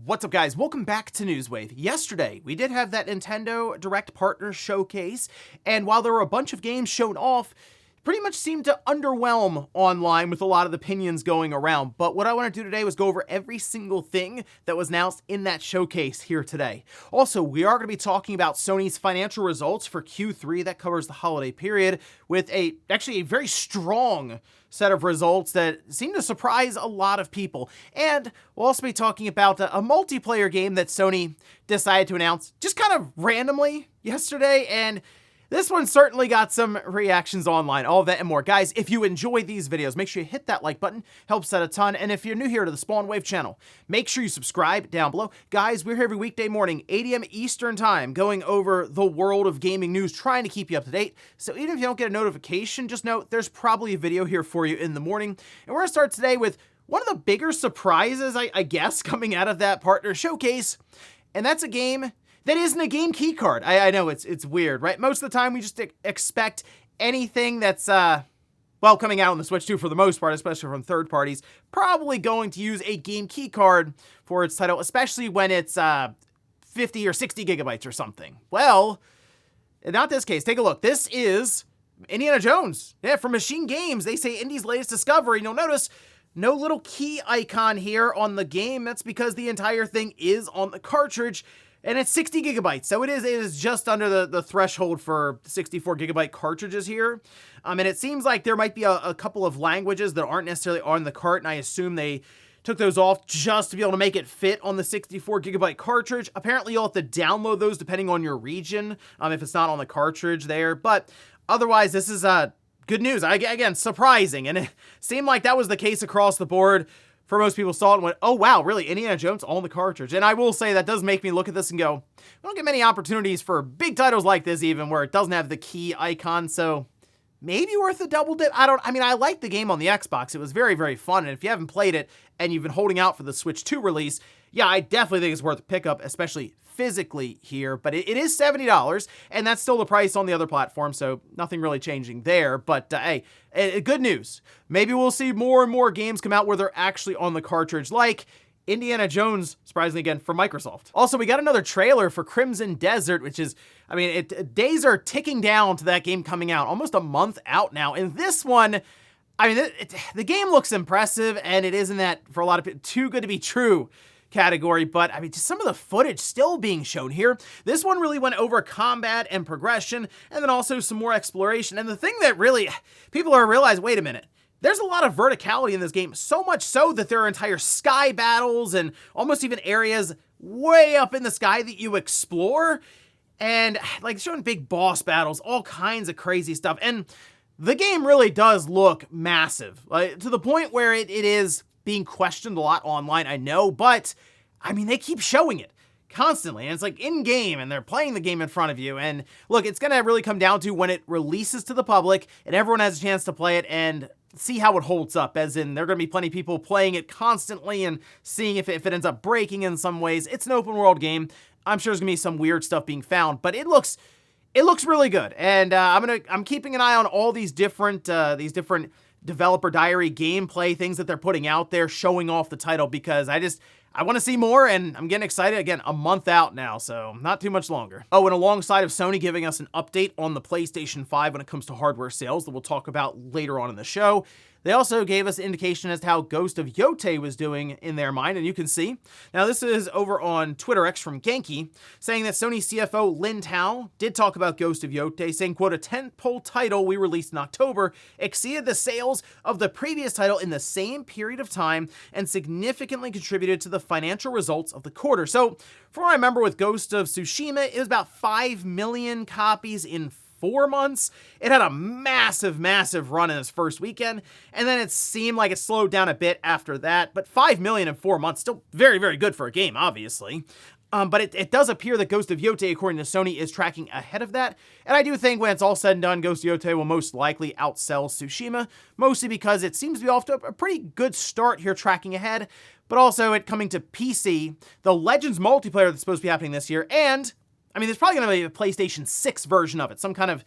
What's up, guys? Welcome back to Newswave. Yesterday, we did have that Nintendo Direct Partner Showcase, and while there were a bunch of games shown off, pretty much seemed to underwhelm online with a lot of the opinions going around. But what I want to do today was go over every single thing that was announced in that showcase here today. Also, we are going to be talking about Sony's financial results for Q3 that covers the holiday period with actually a very strong set of results that seem to surprise a lot of people. And we'll also be talking about a multiplayer game that Sony decided to announce just kind of randomly yesterday, and this one certainly got some reactions online, all of that and more. Guys, if you enjoy these videos, make sure you hit that like button, helps out a ton. And if you're new here to the Spawn Wave channel, make sure you subscribe down below. Guys, we're here every weekday morning, 8 a.m. Eastern time, going over the world of gaming news, trying to keep you up to date. So even if you don't get a notification, just know there's probably a video here for you in the morning. And we're gonna start today with one of the bigger surprises, I guess, coming out of that partner showcase. And that's a game that isn't a game key card. I know it's weird, right? Most of the time we just expect anything that's, well, coming out on the Switch too for the most part, especially from third parties, probably going to use a game key card for its title, especially when it's 50 or 60 gigabytes or something. Well, not this case. Take a look. This is Indiana Jones. Yeah, from Machine Games. They say Indy's latest discovery. You'll notice no little key icon here on the game. That's because the entire thing is on the cartridge. And it's 60 gigabytes, so it is just under the threshold for 64 gigabyte cartridges here. And it seems like there might be a couple of languages that aren't necessarily on the cart, and I assume they took those off just to be able to make it fit on the 64 gigabyte cartridge. Apparently, you'll have to download those depending on your region, if it's not on the cartridge there. But otherwise, this is good news. Again, surprising, and it seemed like that was the case across the board. For most people saw it and went, oh wow, really, Indiana Jones on the cartridge. And I will say that does make me look at this and go, we don't get many opportunities for big titles like this even where it doesn't have the key icon, so maybe worth a double dip. I mean, I liked the game on the Xbox. It was very, very fun, and if you haven't played it and you've been holding out for the Switch 2 release, yeah, I definitely think it's worth a pickup, especially physically here, but it is $70, and that's still the price on the other platform, so nothing really changing there. But hey, good news. Maybe we'll see more and more games come out where they're actually on the cartridge, like Indiana Jones, surprisingly again, from Microsoft. Also, we got another trailer for Crimson Desert, which is, I mean, days are ticking down to that game coming out, almost a month out now, and this one, I mean, the game looks impressive, and it isn't that, for a lot of people, too good to be true category, but I mean, just some of the footage still being shown here. This one really went over combat and progression, and then also some more exploration. And the thing that really people are realizing, wait a minute, there's a lot of verticality in this game, so much so that there are entire sky battles and almost even areas way up in the sky that you explore, and like showing big boss battles, all kinds of crazy stuff. And the game really does look massive, to the point where it is being questioned a lot online, I know, but I mean, they keep showing it constantly, and it's like in-game, and they're playing the game in front of you, and look, it's gonna really come down to when it releases to the public, and everyone has a chance to play it and see how it holds up, as in, there are gonna be plenty of people playing it constantly and seeing if it ends up breaking in some ways. It's an open-world game. I'm sure there's gonna be some weird stuff being found, but it looks really good, and I'm keeping an eye on all these different developer diary gameplay things that they're putting out there, showing off the title, because I want to see more, and I'm getting excited. Again, a month out now, so not too much longer. Oh, and alongside of Sony giving us an update on the PlayStation 5 when it comes to hardware sales that we'll talk about later on in the show, they also gave us indication as to how Ghost of Yotei was doing in their mind, and you can see. Now, this is over on Twitter X from Genki, saying that Sony CFO Lin Tao did talk about Ghost of Yotei, saying, quote, a tentpole title we released in October exceeded the sales of the previous title in the same period of time and significantly contributed to the financial results of the quarter. So, from what I remember with Ghost of Tsushima, it was about 5 million copies in 4 months. It had a massive, massive run in its first weekend, and then it seemed like it slowed down a bit after that, but 5 million in 4 months, still very, very good for a game, obviously. But it does appear that Ghost of Yotei, according to Sony, is tracking ahead of that, and I do think when it's all said and done, Ghost of Yotei will most likely outsell Tsushima, mostly because it seems to be off to a pretty good start here, tracking ahead, but also it coming to PC, the Legends multiplayer that's supposed to be happening this year, and I mean, there's probably going to be a PlayStation 6 version of it, some kind of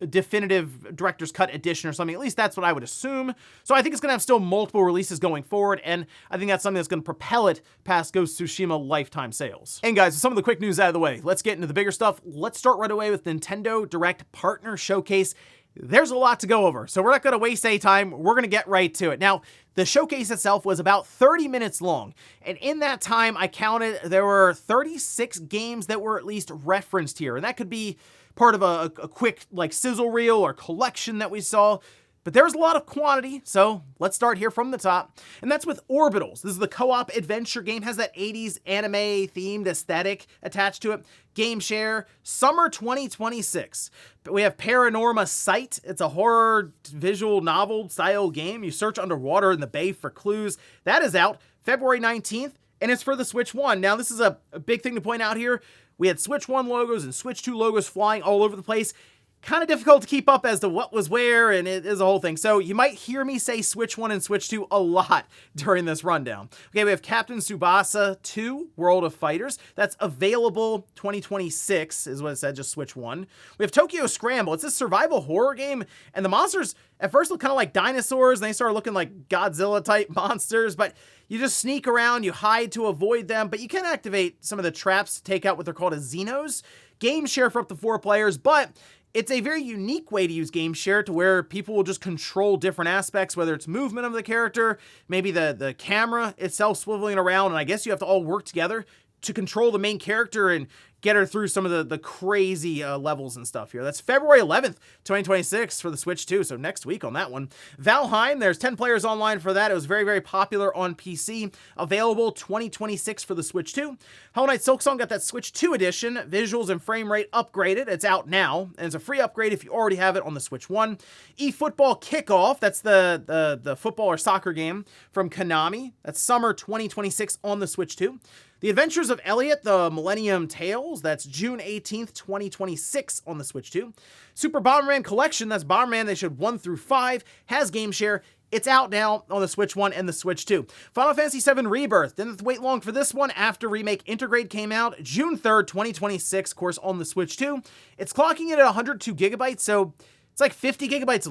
definitive director's cut edition or something. At least that's what I would assume. So I think it's going to have still multiple releases going forward, and I think that's something that's going to propel it past Ghost of Tsushima lifetime sales. And guys, with some of the quick news out of the way, let's get into the bigger stuff. Let's start right away with Nintendo Direct Partner Showcase. There's a lot to go over, so we're not going to waste any time. We're going to get right to it. Now, the showcase itself was about 30 minutes long, and in that time, I counted there were 36 games that were at least referenced here, and that could be part of a quick like sizzle reel or collection that we saw. But there's a lot of quantity, so let's start here from the top. And that's with Orbitals. This is the co-op adventure game, has that 80s anime themed aesthetic attached to it. Game share, summer 2026. But we have Paranorma Sight. It's a horror visual novel style game. You search underwater in the bay for clues. That is out February 19th, and it's for the Switch 1. Now, this is a big thing to point out here. We had Switch 1 logos and Switch 2 logos flying all over the place. Kind of difficult to keep up as to what was where, and it is a whole thing. So you might hear me say Switch 1 and Switch 2 a lot during this rundown. Okay, we have Captain Tsubasa 2, World of Fighters. That's available 2026, is what it said, just Switch 1. We have Tokyo Scramble. It's a survival horror game, and the monsters at first look kind of like dinosaurs, and they start looking like Godzilla-type monsters, but you just sneak around, you hide to avoid them, but you can activate some of the traps to take out what they're called as Xenos. Game share for up to 4 players, but it's a very unique way to use game share to where people will just control different aspects, whether it's movement of the character, maybe the camera itself swiveling around, and I guess you have to all work together to control the main character and get her through some of the crazy levels and stuff here. That's February 11th, 2026 for the Switch 2, so next week on that one. Valheim, there's 10 players online for that. It was very, very popular on PC. Available 2026 for the Switch 2. Hollow Knight Silksong got that Switch 2 edition, visuals and frame rate upgraded. It's out now, and it's a free upgrade if you already have it on the Switch 1. eFootball Kickoff, that's the football or soccer game from Konami. That's summer 2026 on the Switch 2. The Adventures of Elliot, the Millennium Tales, that's June 18th, 2026 on the Switch 2. Super Bomberman Collection, that's Bomberman, they showed 1 through 5, has game share. It's out now on the Switch 1 and the Switch 2. Final Fantasy VII Rebirth, didn't have to wait long for this one after Remake Intergrade came out, June 3rd, 2026, of course, on the Switch 2. It's clocking in at 102 gigabytes, so it's like 50 gigabytes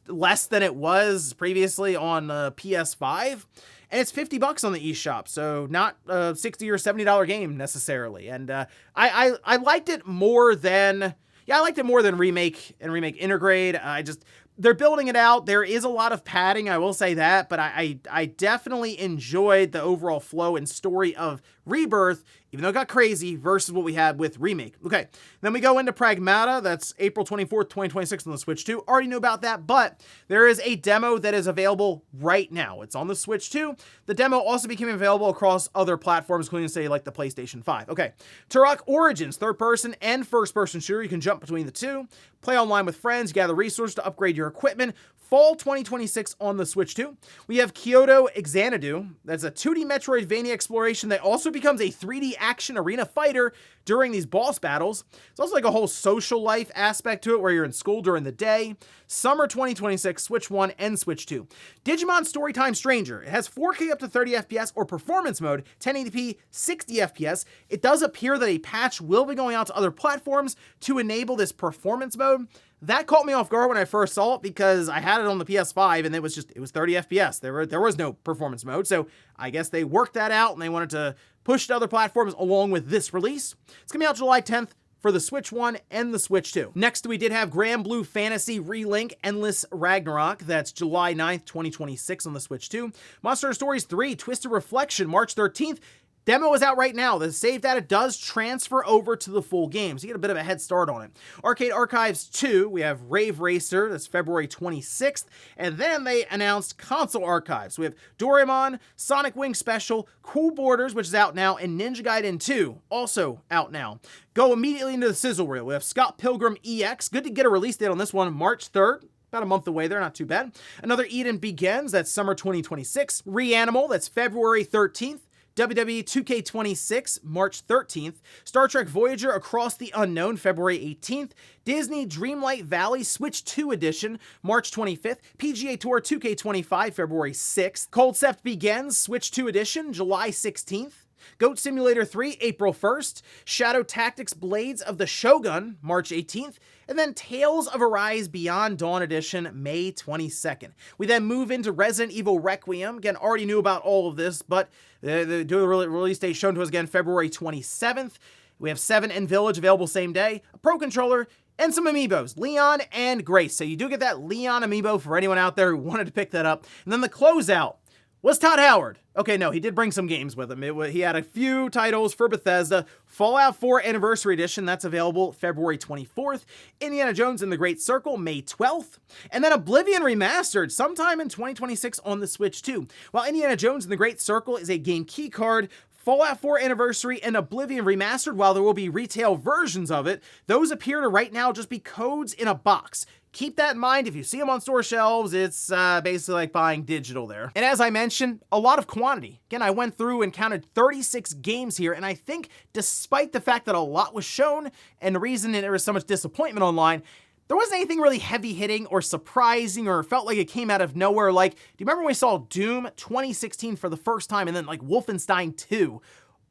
less than it was previously on PS5. And it's $50 on the eShop, so not a $60 or $70 game necessarily. And I liked it more than Remake and Remake Intergrade. They're building it out. There is a lot of padding, I will say that, but I definitely enjoyed the overall flow and story of Rebirth, even though it got crazy, versus what we had with Remake. Okay, then we go into Pragmata. That's April 24th, 2026 on the Switch 2. Already knew about that, but there is a demo that is available right now. It's on the Switch 2. The demo also became available across other platforms, including, say, like the PlayStation 5. Okay, Turok Origins, third-person and first-person shooter. You can jump between the two. Play online with friends, gather resources to upgrade your equipment. Fall 2026 on the Switch 2. We have Kyoto Xanadu. That's a 2D Metroidvania exploration that also becomes a 3D action arena fighter during these boss battles. It's also like a whole social life aspect to it where you're in school during the day. Summer 2026, Switch 1 and Switch 2. Digimon Storytime Stranger. It has 4K up to 30 FPS or performance mode, 1080p, 60 FPS. It does appear that a patch will be going out to other platforms to enable this performance mode. That caught me off guard when I first saw it because I had it on the PS5 and it was 30 FPS. There was no performance mode, so I guess they worked that out and they wanted to push to other platforms along with this release. It's coming out July 10th for the Switch 1 and the Switch 2. Next, we did have Grand Blue Fantasy Relink Endless Ragnarok. That's July 9th, 2026 on the Switch 2. Monster Hunter Stories 3 Twisted Reflection, March 13th. Demo is out right now. The save data does transfer over to the full game, so you get a bit of a head start on it. Arcade Archives 2, we have Rave Racer, that's February 26th, and then they announced console archives. We have Doraemon, Sonic Wing Special, Cool Borders, which is out now, and Ninja Gaiden 2, also out now. Go immediately into the sizzle reel. We have Scott Pilgrim EX. Good to get a release date on this one, March 3rd. About a month away there, not too bad. Another Eden Begins, that's summer 2026. Reanimal, that's February 13th. WWE 2K26, March 13th. Star Trek Voyager Across the Unknown, February 18th. Disney Dreamlight Valley Switch 2 Edition, March 25th. PGA Tour 2K25, February 6th. Cold Sept Begins, Switch 2 Edition, July 16th. Goat Simulator 3, April 1st. Shadow Tactics Blades of the Shogun, March 18th. And then Tales of Arise Beyond Dawn Edition, May 22nd. We then move into Resident Evil Requiem. Again, already knew about all of this, but the release date shown to us again, February 27th. We have 7 and Village available same day, a Pro Controller, and some amiibos, Leon and Grace. So you do get that Leon amiibo for anyone out there who wanted to pick that up. And then the closeout was Todd Howard. Okay, no, he did bring some games with him. He had a few titles for Bethesda. Fallout 4 Anniversary Edition, that's available February 24th. Indiana Jones and the Great Circle, May 12th. And then Oblivion Remastered, sometime in 2026 on the Switch too. While Indiana Jones and the Great Circle is a game key card, Fallout 4 Anniversary and Oblivion Remastered, while there will be retail versions of it, those appear to right now just be codes in a box. Keep that in mind. If you see them on store shelves, it's basically like buying digital there. And as I mentioned, a lot of quantity. Again, I went through and counted 36 games here, and I think despite the fact that a lot was shown, and the reason there was so much disappointment online, there wasn't anything really heavy hitting or surprising or felt like it came out of nowhere. Like, do you remember when we saw Doom 2016 for the first time and then like Wolfenstein 2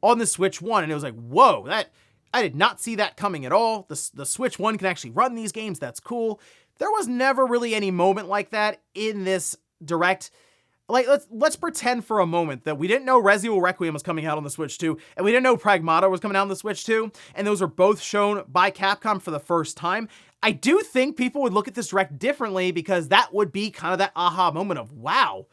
on the Switch 1? And it was like, whoa, I did not see that coming at all. The Switch 1 can actually run these games. That's cool. There was never really any moment like that in this Direct. Like, let's pretend for a moment that we didn't know Resident Evil Requiem was coming out on the Switch 2, and we didn't know Pragmata was coming out on the Switch 2, and those were both shown by Capcom for the first time. I do think people would look at this Direct differently because that would be kind of that aha moment of, wow,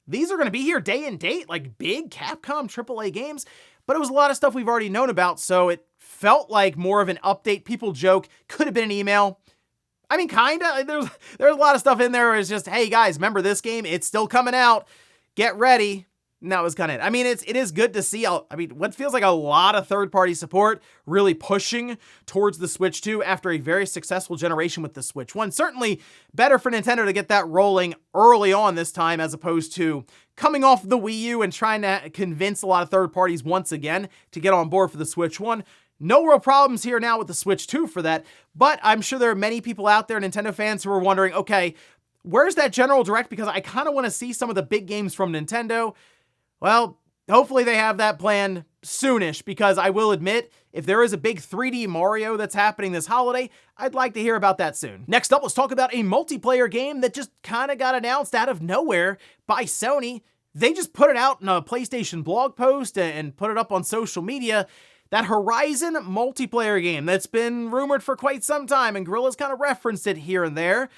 these are going to be here day and date, like big Capcom AAA games. But it was a lot of stuff we've already known about, so it felt like more of an update. People joke, could have been an email. I mean, kinda. There's a lot of stuff in there where it's just, hey guys, remember this game? It's still coming out. Get ready. And that was kind of it. I mean, it is good to see. What feels like a lot of third-party support really pushing towards the Switch 2 after a very successful generation with the Switch 1. Certainly better for Nintendo to get that rolling early on this time as opposed to coming off the Wii U and trying to convince a lot of third parties once again to get on board for the Switch 1. No real problems here now with the Switch 2 for that, but I'm sure there are many people out there, Nintendo fans, who are wondering, okay, where's that General Direct? Because I kind of want to see some of the big games from Nintendo. Well, hopefully they have that planned soonish, because I will admit, if there is a big 3D Mario that's happening this holiday, I'd like to hear about that soon. Next up, let's talk about a multiplayer game that just kind of got announced out of nowhere by Sony. They just put it out in a PlayStation blog post and put it up on social media. That Horizon multiplayer game that's been rumored for quite some time, and Guerrilla's kind of referenced it here and there,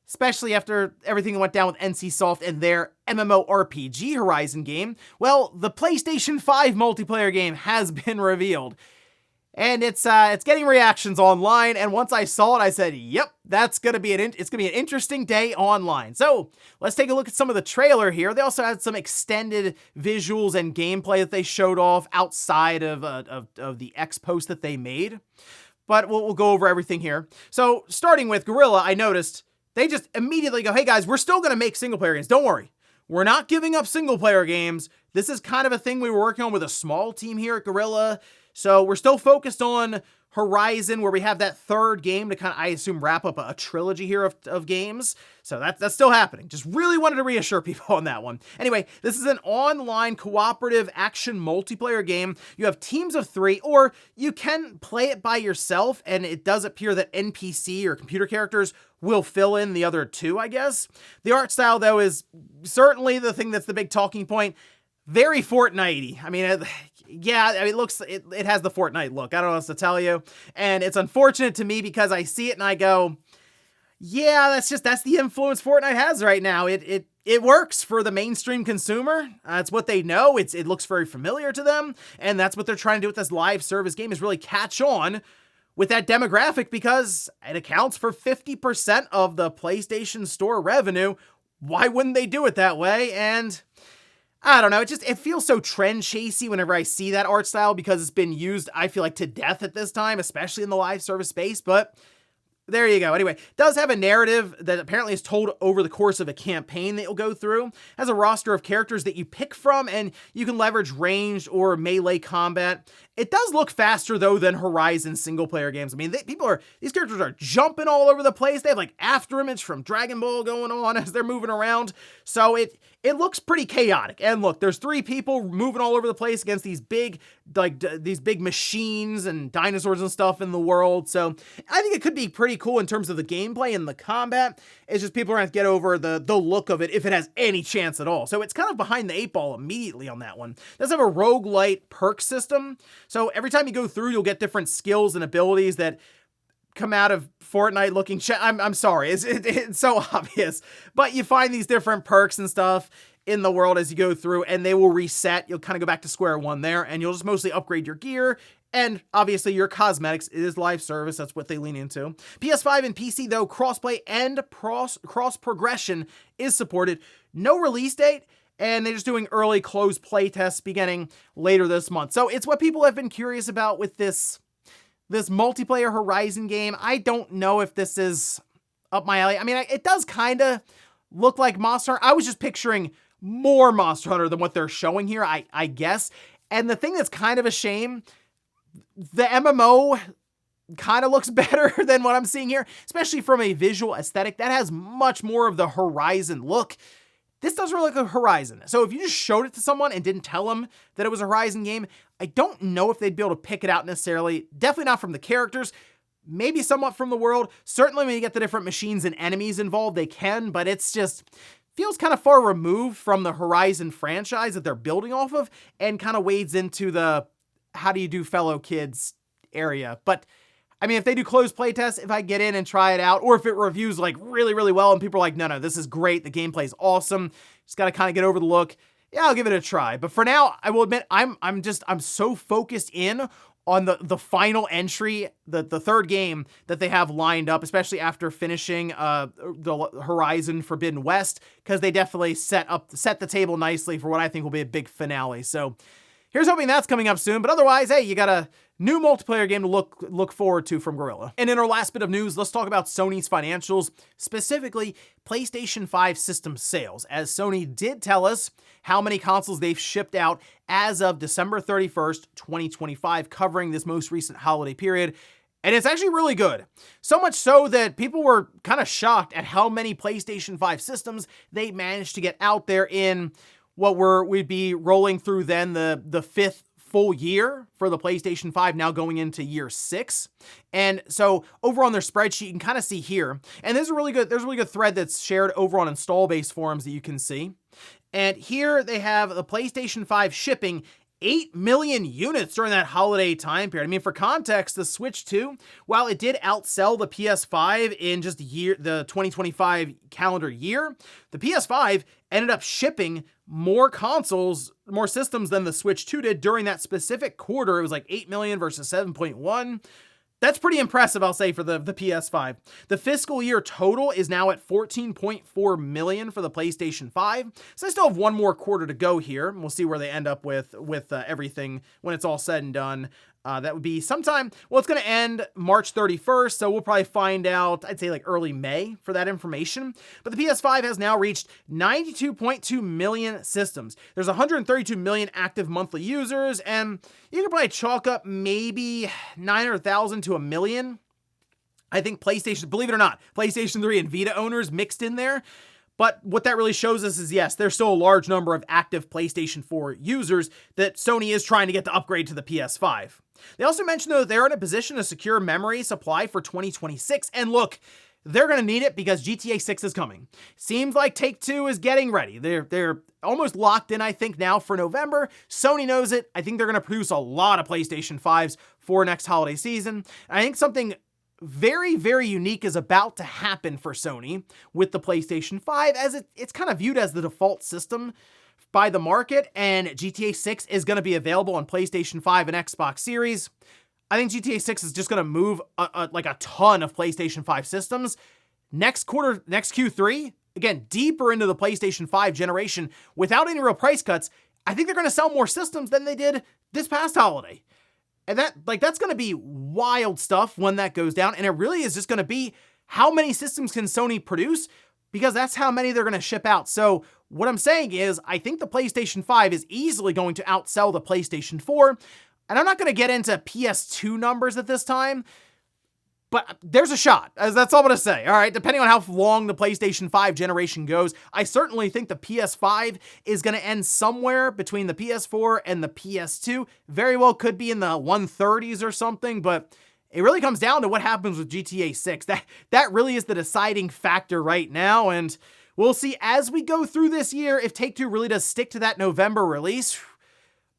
especially after everything that went down with NCSoft and their MMORPG Horizon game. Well, the PlayStation 5 multiplayer game has been revealed. And it's getting reactions online, and once I saw it, I said, yep, it's gonna be an interesting day online. So let's take a look at some of the trailer here. They also had some extended visuals and gameplay that they showed off outside of the X post that they made. But we'll go over everything here. So starting with Guerrilla, I noticed they just immediately go, hey guys, we're still gonna make single player games. Don't worry. We're not giving up single player games. This is kind of a thing we were working on with a small team here at Guerrilla. So we're still focused on Horizon, where we have that third game to kind of, I assume, wrap up a trilogy here of games. So that's still happening. Just really wanted to reassure people on that one. Anyway, this is an online cooperative action multiplayer game. You have teams of 3, or you can play it by yourself, and it does appear that NPC or computer characters will fill in the other 2, I guess. The art style, though, is certainly the thing that's the big talking point. Very Fortnite-y. I mean, it has the Fortnite look. I don't know what else to tell you. And it's unfortunate to me because I see it and I go, yeah, that's the influence Fortnite has right now. It works for the mainstream consumer. It's what they know. It looks very familiar to them. And that's what they're trying to do with this live service game, is really catch on with that demographic, because it accounts for 50% of the PlayStation Store revenue. Why wouldn't they do it that way? And I don't know, it feels so trend chasey whenever I see that art style, because it's been used, I feel like, to death at this time, especially in the live service space. But there you go. Anyway, it does have a narrative that apparently is told over the course of a campaign that you'll go through. It has a roster of characters that you pick from, and you can leverage ranged or melee combat. It does look faster, though, than Horizon single-player games. I mean, these characters are jumping all over the place. They have, like, after image from Dragon Ball going on as they're moving around. So it it looks pretty chaotic. And look, there's 3 people moving all over the place against these big, these big machines and dinosaurs and stuff in the world. So I think it could be pretty cool in terms of the gameplay and the combat. It's just people are going to get over the look of it if it has any chance at all. So it's kind of behind the 8 ball immediately on that one. It does have a roguelite perk system. So every time you go through, you'll get different skills and abilities that come out of Fortnite looking I'm sorry, it's so obvious, but you find these different perks and stuff in the world as you go through, and they will reset. You'll kind of go back to square one there, and you'll just mostly upgrade your gear, and obviously your cosmetics. It is live service, that's what they lean into. PS5 and PC though, crossplay and cross progression is supported. No release date, and they're just doing early closed play tests beginning later this month. So it's what people have been curious about with this multiplayer Horizon game. I don't know if this is up my alley. I mean, it does kind of look like Monster Hunter. I was just picturing more Monster Hunter than what they're showing here, I guess. And the thing that's kind of a shame, the MMO kind of looks better than what I'm seeing here, especially from a visual aesthetic. That has much more of the Horizon look. This doesn't really look like Horizon. So if you just showed it to someone and didn't tell them that it was a Horizon game, I don't know if they'd be able to pick it out necessarily. Definitely not from the characters, maybe somewhat from the world. Certainly when you get the different machines and enemies involved, they can, but it's just feels kind of far removed from the Horizon franchise that they're building off of, and kind of wades into the how do you do fellow kids area. But I mean, if they do closed playtests, if I get in and try it out, or if it reviews like really, really well and people are like, no, this is great, the gameplay is awesome, just got to kind of get over the look, yeah, I'll give it a try. But for now, I will admit, I'm so focused in on the final entry, the third game that they have lined up, especially after finishing the Horizon Forbidden West, because they definitely set the table nicely for what I think will be a big finale. So here's hoping that's coming up soon. But otherwise, hey, you got a new multiplayer game to look forward to from Guerrilla. And in our last bit of news, let's talk about Sony's financials, specifically PlayStation 5 system sales, as Sony did tell us how many consoles they've shipped out as of December 31st, 2025, covering this most recent holiday period. And it's actually really good. So much so that people were kind of shocked at how many PlayStation 5 systems they managed to get out there in what we'd be rolling through then the 5th full year for the PlayStation 5, now going into year 6. And so over on their spreadsheet, you can kind of see here, and there's a really good thread that's shared over on install base forums that you can see. And here they have the PlayStation 5 shipping 8 million units during that holiday time period. I mean, for context, the Switch 2, while it did outsell the PS5 in just the 2025 calendar year, the PS5 ended up shipping more systems than the Switch 2 did during that specific quarter. It was like 8 million versus 7.1. That's pretty impressive, I'll say, for the PS5. The fiscal year total is now at 14.4 million for the PlayStation 5. So I still have one more quarter to go here. We'll see where they end up with everything when it's all said and done. That would be sometime, well, it's going to end March 31st, so we'll probably find out, I'd say like early May for that information. But the PS5 has now reached 92.2 million systems. There's 132 million active monthly users, and you can probably chalk up maybe 900,000 to a million. I think PlayStation, believe it or not, PlayStation 3 and Vita owners mixed in there. But what that really shows us is, yes, there's still a large number of active PlayStation 4 users that Sony is trying to get to upgrade to the PS5. They also mentioned, though, that they're in a position to secure memory supply for 2026. And look, they're going to need it because GTA 6 is coming. Seems like Take-Two is getting ready. They're almost locked in, I think, now for November. Sony knows it. I think they're going to produce a lot of PlayStation 5s for next holiday season. And I think something very, very unique is about to happen for Sony with the PlayStation 5, as it's kind of viewed as the default system by the market, and GTA 6 is going to be available on PlayStation 5 and Xbox Series. I think GTA 6 is just going to move like a ton of PlayStation 5 systems. Next Q3, again, deeper into the PlayStation 5 generation, without any real price cuts, I think they're going to sell more systems than they did this past holiday. And that's going to be wild stuff when that goes down. And it really is just going to be how many systems can Sony produce, because that's how many they're going to ship out. So what I'm saying is, I think the PlayStation 5 is easily going to outsell the PlayStation 4. And I'm not going to get into PS2 numbers at this time, But there's a shot, as that's all I'm going to say. All right, depending on how long the PlayStation 5 generation goes, I certainly think the PS5 is going to end somewhere between the PS4 and the PS2. Very well could be in the 130s or something, but it really comes down to what happens with GTA 6. That really is the deciding factor right now, and we'll see as we go through this year if Take-Two really does stick to that November release.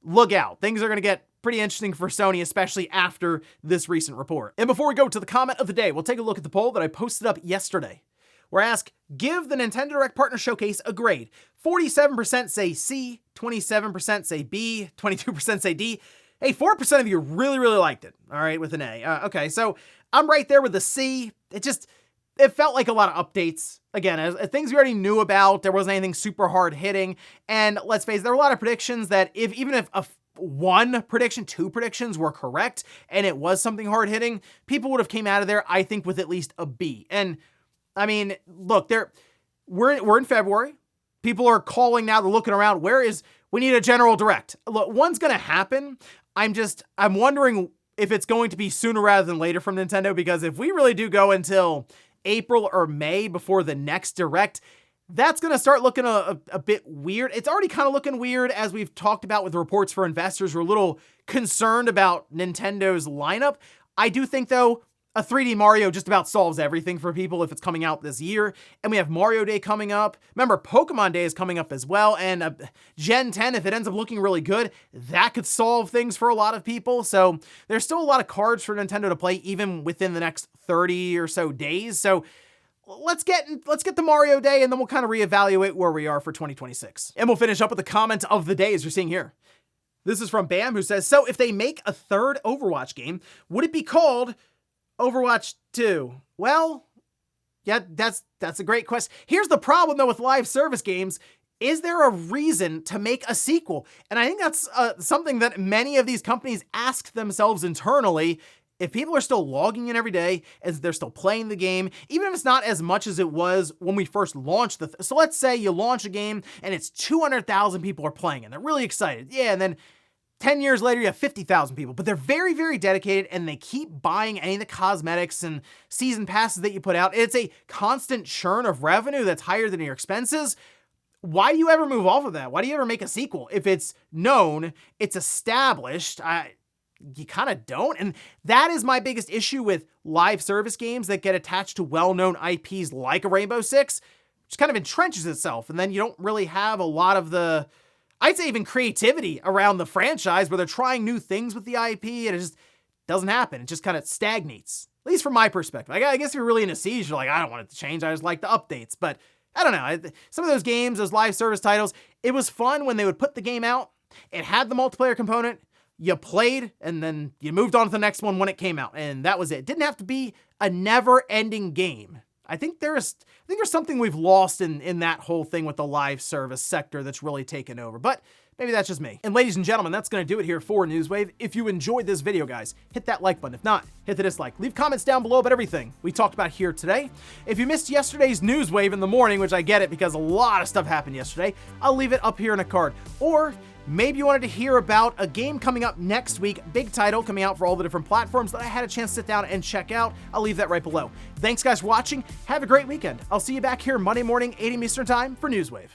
Look out. Things are going to get pretty interesting for Sony, especially after this recent report. And before we go to the comment of the day, we'll take a look at the poll that I posted up yesterday, where I ask, give the Nintendo Direct Partner Showcase a grade. 47% say C, 27% say B, 22% say D. Hey, 4% of you really, really liked it, all right, with an A. Okay, so I'm right there with the C. It felt like a lot of updates. Again, as things we already knew about, there wasn't anything super hard hitting. And let's face it, there were a lot of predictions that even if one prediction, two predictions were correct, and it was something hard hitting, people would have came out of there, I think, with at least a B. And I mean, look, we're in February. People are calling now, they're looking around. We need a general direct. Look, one's going to happen. I'm wondering if it's going to be sooner rather than later from Nintendo, because if we really do go until April or May before the next direct, that's going to start looking a bit weird. It's already kind of looking weird, as we've talked about with reports for investors who are a little concerned about Nintendo's lineup. I do think, though, a 3D Mario just about solves everything for people if it's coming out this year. And we have Mario Day coming up. Remember, Pokemon Day is coming up as well. And Gen 10, if it ends up looking really good, that could solve things for a lot of people. So there's still a lot of cards for Nintendo to play even within the next 30 or so days. So let's get the Mario Day, and then we'll kind of reevaluate where we are for 2026. And we'll finish up with the comment of the day, as you're seeing here. This is from Bam, who says, so if they make a third Overwatch game, would it be called Overwatch 2? Well, yeah, that's a great question. Here's the problem, though, with live service games. Is there a reason to make a sequel? And I think that's something that many of these companies ask themselves internally. If people are still logging in every day, as they're still playing the game, even if it's not as much as it was when we first launched so let's say you launch a game and it's 200,000 people are playing and they're really excited. Yeah, and then 10 years later, you have 50,000 people, but they're very, very dedicated, and they keep buying any of the cosmetics and season passes that you put out. It's a constant churn of revenue that's higher than your expenses. Why do you ever move off of that? Why do you ever make a sequel? If it's known, it's established, you kind of don't. And that is my biggest issue with live service games that get attached to well-known IPs like a Rainbow Six, which kind of entrenches itself. And then you don't really have a lot of the, I'd say, even creativity around the franchise, where they're trying new things with the IP, and it just doesn't happen. It just kind of stagnates, at least from my perspective. I guess if you're really into Siege, you're like, I don't want it to change. I just like the updates. But I don't know. Some of those games, those live service titles, it was fun when they would put the game out. It had the multiplayer component. You played, and then you moved on to the next one when it came out, and that was it. It didn't have to be a never-ending game. I think there's something we've lost in that whole thing with the live service sector that's really taken over, but maybe that's just me. And ladies and gentlemen, that's going to do it here for Newswave. If you enjoyed this video, guys, hit that like button. If not, hit the dislike. Leave comments down below about everything we talked about here today. If you missed yesterday's Newswave in the morning, which I get it because a lot of stuff happened yesterday, I'll leave it up here in a card. Or maybe you wanted to hear about a game coming up next week, big title coming out for all the different platforms that I had a chance to sit down and check out. I'll leave that right below. Thanks, guys, for watching. Have a great weekend. I'll see you back here Monday morning, 8 a.m. Eastern Time for Newswave.